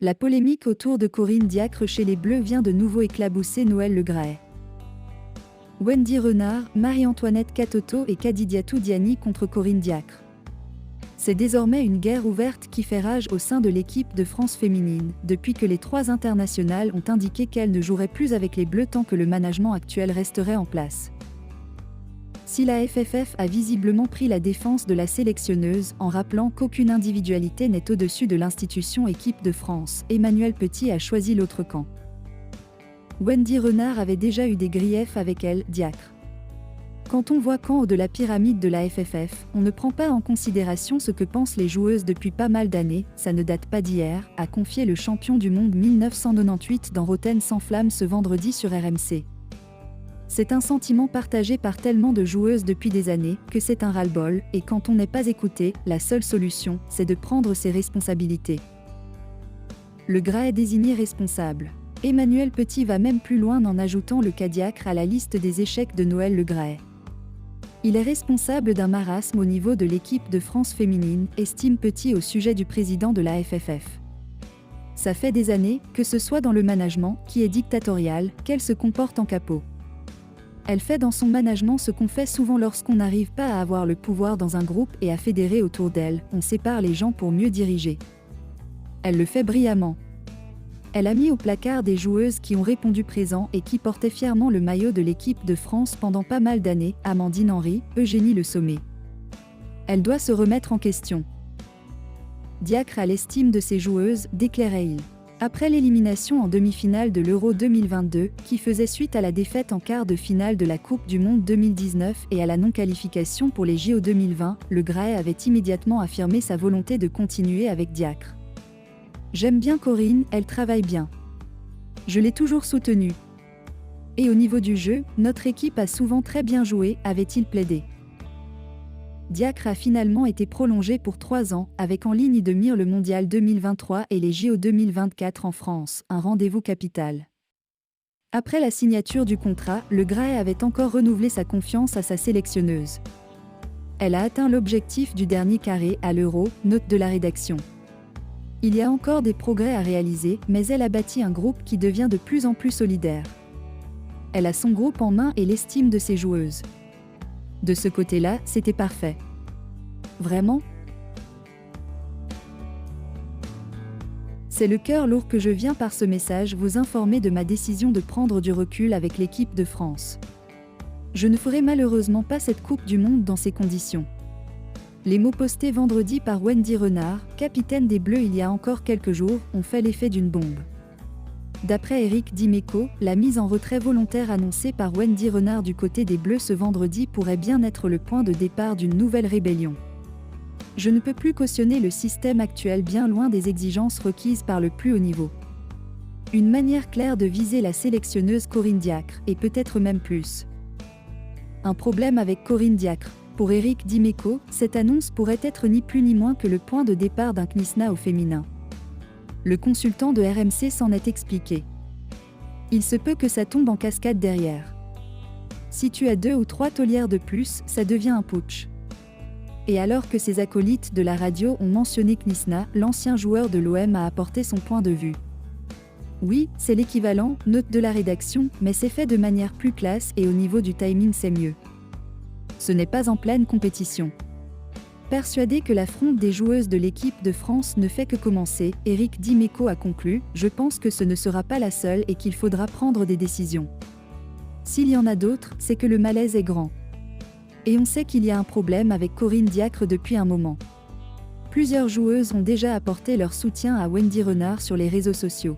La polémique autour de Corinne Diacre chez les Bleus vient de nouveau éclabousser Noël Le Graët. Wendy Renard, Marie-Antoinette Katoto et Kadidiatou Diani contre Corinne Diacre. C'est désormais une guerre ouverte qui fait rage au sein de l'équipe de France féminine, depuis que les trois internationales ont indiqué qu'elles ne joueraient plus avec les Bleus tant que le management actuel resterait en place. Si la FFF a visiblement pris la défense de la sélectionneuse en rappelant qu'aucune individualité n'est au-dessus de l'institution équipe de France, Emmanuel Petit a choisi l'autre camp. Wendy Renard avait déjà eu des griefs avec elle, Diacre. Quand on voit qu'en haut de la pyramide de la FFF, on ne prend pas en considération ce que pensent les joueuses depuis pas mal d'années, ça ne date pas d'hier, a confié le champion du monde 1998 dans Rotten sans flamme ce vendredi sur RMC. C'est un sentiment partagé par tellement de joueuses depuis des années que c'est un ras-le-bol, et quand on n'est pas écouté, la seule solution, c'est de prendre ses responsabilités. Le Graët est désigné responsable. Emmanuel Petit va même plus loin en ajoutant le cas Diacre à la liste des échecs de Noël Le Graët. Il est responsable d'un marasme au niveau de l'équipe de France féminine, estime Petit au sujet du président de la FFF. Ça fait des années, que ce soit dans le management, qui est dictatorial, qu'elle se comporte en capot. Elle fait dans son management ce qu'on fait souvent lorsqu'on n'arrive pas à avoir le pouvoir dans un groupe et à fédérer autour d'elle, on sépare les gens pour mieux diriger. Elle le fait brillamment. Elle a mis au placard des joueuses qui ont répondu présent et qui portaient fièrement le maillot de l'équipe de France pendant pas mal d'années, Amandine Henry, Eugénie Le Sommet. Elle doit se remettre en question. Diacre a l'estime de ses joueuses, déclarait-il. Après l'élimination en demi-finale de l'Euro 2022, qui faisait suite à la défaite en quart de finale de la Coupe du Monde 2019 et à la non-qualification pour les JO 2020, Le Graët avait immédiatement affirmé sa volonté de continuer avec Diacre. « J'aime bien Corinne, elle travaille bien. Je l'ai toujours soutenue. Et au niveau du jeu, notre équipe a souvent très bien joué », avait-il plaidé. Diacre a finalement été prolongé pour 3 ans, avec en ligne de mire le Mondial 2023 et les JO 2024 en France, un rendez-vous capital. Après la signature du contrat, Le Graët avait encore renouvelé sa confiance à sa sélectionneuse. Elle a atteint l'objectif du dernier carré à l'Euro, note de la rédaction. Il y a encore des progrès à réaliser, mais elle a bâti un groupe qui devient de plus en plus solidaire. Elle a son groupe en main et l'estime de ses joueuses. De ce côté-là, c'était parfait. Vraiment ? C'est le cœur lourd que je viens par ce message vous informer de ma décision de prendre du recul avec l'équipe de France. Je ne ferai malheureusement pas cette Coupe du Monde dans ces conditions. Les mots postés vendredi par Wendy Renard, capitaine des Bleus il y a encore quelques jours, ont fait l'effet d'une bombe. D'après Eric Dimeco, la mise en retrait volontaire annoncée par Wendy Renard du côté des Bleus ce vendredi pourrait bien être le point de départ d'une nouvelle rébellion. Je ne peux plus cautionner le système actuel bien loin des exigences requises par le plus haut niveau. Une manière claire de viser la sélectionneuse Corinne Diacre, et peut-être même plus. Un problème avec Corinne Diacre. Pour Eric Dimeco, cette annonce pourrait être ni plus ni moins que le point de départ d'un CNISNA au féminin. Le consultant de RMC s'en est expliqué. Il se peut que ça tombe en cascade derrière. Si tu as 2 ou 3 taulières de plus, ça devient un putsch. Et alors que ses acolytes de la radio ont mentionné CNISNA, l'ancien joueur de l'OM a apporté son point de vue. Oui, c'est l'équivalent, note de la rédaction, mais c'est fait de manière plus classe et au niveau du timing c'est mieux. Ce n'est pas en pleine compétition. Persuadé que l'affront des joueuses de l'équipe de France ne fait que commencer, Eric Dimeco a conclu « Je pense que ce ne sera pas la seule et qu'il faudra prendre des décisions. S'il y en a d'autres, c'est que le malaise est grand. Et on sait qu'il y a un problème avec Corinne Diacre depuis un moment. Plusieurs joueuses ont déjà apporté leur soutien à Wendy Renard sur les réseaux sociaux.